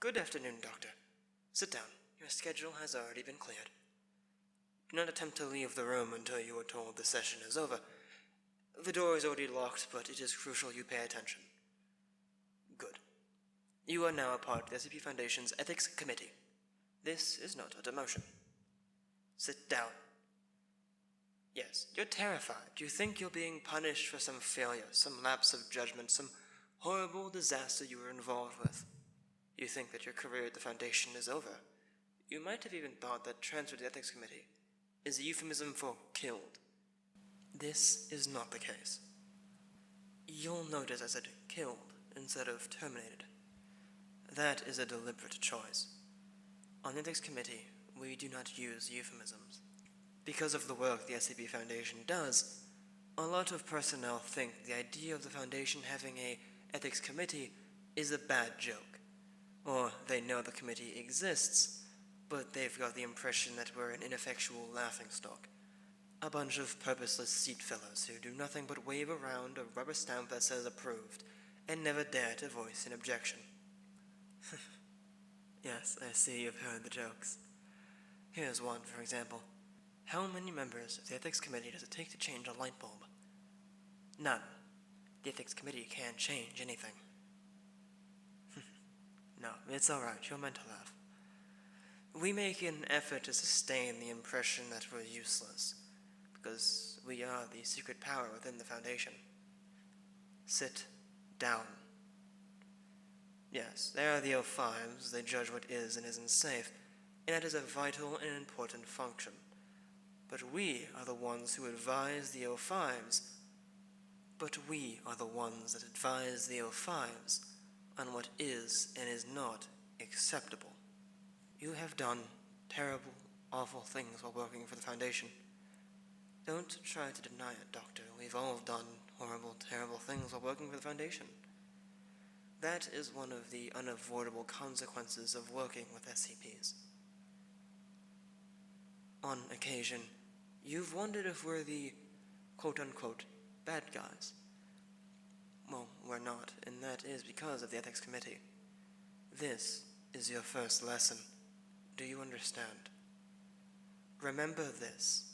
Good afternoon, Doctor. Sit down. Your schedule has already been cleared. Do not attempt to leave the room until you are told the session is over. The door is already locked, but it is crucial you pay attention. Good. You are now a part of the SCP Foundations Ethics Committee. This is not a demotion. Sit down. Yes, you're terrified. You think you're being punished for some failure, some lapse of judgment, some horrible disaster you were involved with. You think that your career at the Foundation is over. You might have even thought that transfer to the Ethics Committee is a euphemism for killed. This is not the case. You'll notice I said killed instead of terminated. That is a deliberate choice. On the Ethics Committee, we do not use euphemisms. Because of the work the SCP Foundation does, a lot of personnel think the idea of the Foundation having a Ethics Committee is a bad joke. Or they know the committee exists, but they've got the impression that we're an ineffectual laughingstock. A bunch of purposeless seat fillers who do nothing but wave around a rubber stamp that says approved, and never dare to voice an objection. Yes, I see you've heard the jokes. Here's one, for example. How many members of the Ethics Committee does it take to change a light bulb? None. The Ethics Committee can't change anything. No, it's alright, you're meant to laugh. We make an effort to sustain the impression that we're useless, because we are the secret power within the Foundation. Sit down. Yes, they are the O5s, they judge what is and isn't safe, and that is a vital and important function. But we are the ones who advise the O5s. But we are the ones that advise the O5s on what is and is not acceptable. You have done terrible, awful things while working for the Foundation. Don't try to deny it, Doctor. We've all done horrible, terrible things while working for the Foundation. That is one of the unavoidable consequences of working with SCPs. On occasion, you've wondered if we're the quote-unquote bad guys. Well, we're not, and that is because of the Ethics Committee. This is your first lesson. Do you understand? Remember this.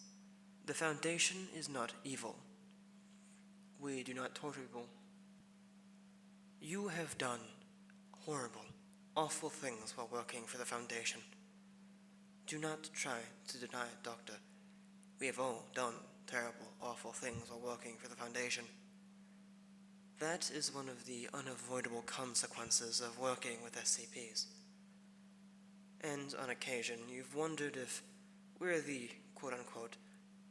The Foundation is not evil. We do not torture people. You have done horrible, awful things while working for the Foundation. Do not try to deny it, Doctor. We have all done terrible, awful things while working for the Foundation. That is one of the unavoidable consequences of working with SCPs. And on occasion, you've wondered if we're the quote-unquote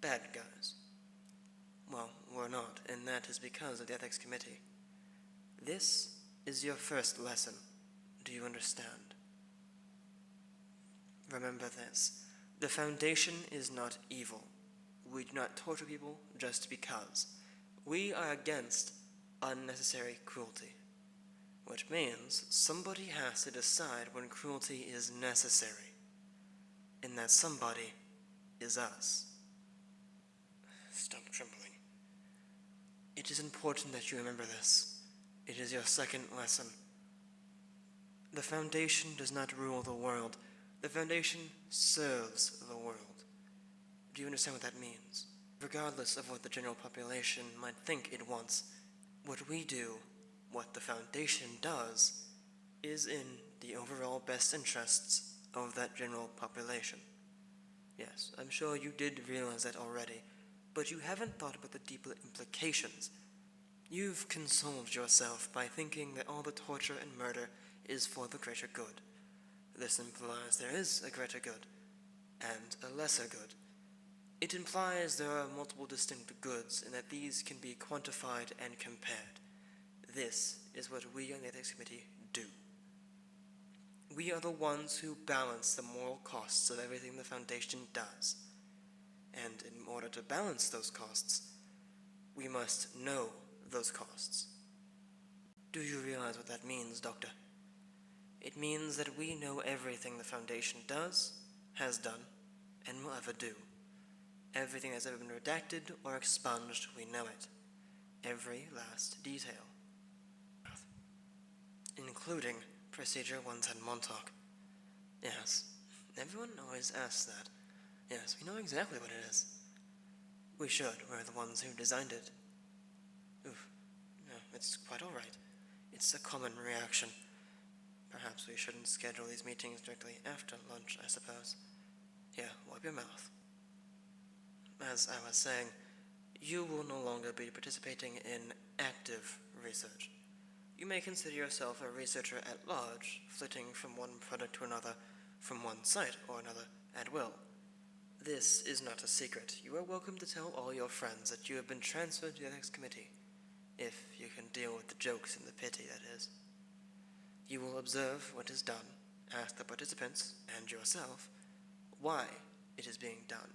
bad guys. Well, we're not, and that is because of the Ethics Committee. This is your first lesson. Do you understand? Remember this. The Foundation is not evil. We do not torture people just because. We are against unnecessary cruelty, which means somebody has to decide when cruelty is necessary, and that somebody is us. Stop trembling. It is important that you remember this. It is your second lesson. The Foundation does not rule the world. The Foundation serves the world. Do you understand what that means? Regardless of what the general population might think it wants, what we do, what the Foundation does, is in the overall best interests of that general population. Yes, I'm sure you did realize that already, but you haven't thought about the deeper implications. You've consoled yourself by thinking that all the torture and murder is for the greater good. This implies there is a greater good, and a lesser good. It implies there are multiple distinct goods, and that these can be quantified and compared. This is what we on the Ethics Committee do. We are the ones who balance the moral costs of everything the Foundation does. And in order to balance those costs, we must know those costs. Do you realize what that means, Doctor? It means that we know everything the Foundation does, has done, and will ever do. Everything that's ever been redacted or expunged, we know it. Every last detail. Including Procedure 110 Montauk. Yes, everyone always asks that. Yes, we know exactly what it is. We should. We're the ones who designed it. Oof. No, it's quite alright. It's a common reaction. Perhaps we shouldn't schedule these meetings directly after lunch, I suppose. Here, wipe your mouth. As I was saying, you will no longer be participating in active research. You may consider yourself a researcher at large, flitting from one product to another, from one site or another, at will. This is not a secret. You are welcome to tell all your friends that you have been transferred to the Ethics Committee, if you can deal with the jokes and the pity, that is. You will observe what is done, ask the participants, and yourself, why it is being done.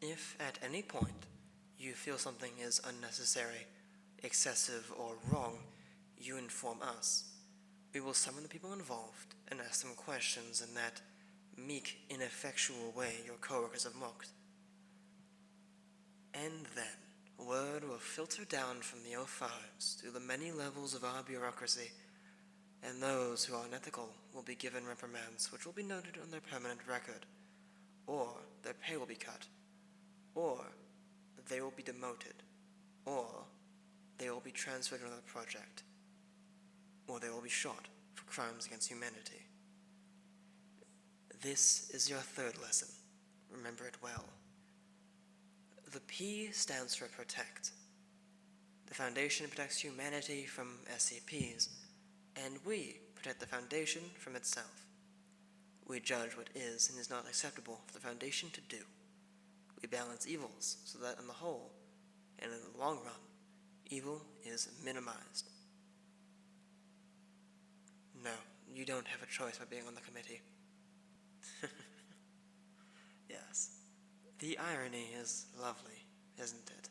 If at any point you feel something is unnecessary, excessive, or wrong, you inform us. We will summon the people involved and ask them questions in that meek, ineffectual way your coworkers have mocked. And then, word will filter down from the O5s through the many levels of our bureaucracy, and those who are unethical will be given reprimands which will be noted on their permanent record, or their pay will be cut, or they will be demoted, or they will be transferred to another project, or they will be shot for crimes against humanity. This is your third lesson. Remember it well. The P stands for protect. The Foundation protects humanity from SCPs, and we protect the Foundation from itself. We judge what is and is not acceptable for the Foundation to do. We balance evils so that on the whole, and in the long run, evil is minimized. No, you don't have a choice by being on the committee. Yes, the irony is lovely, isn't it?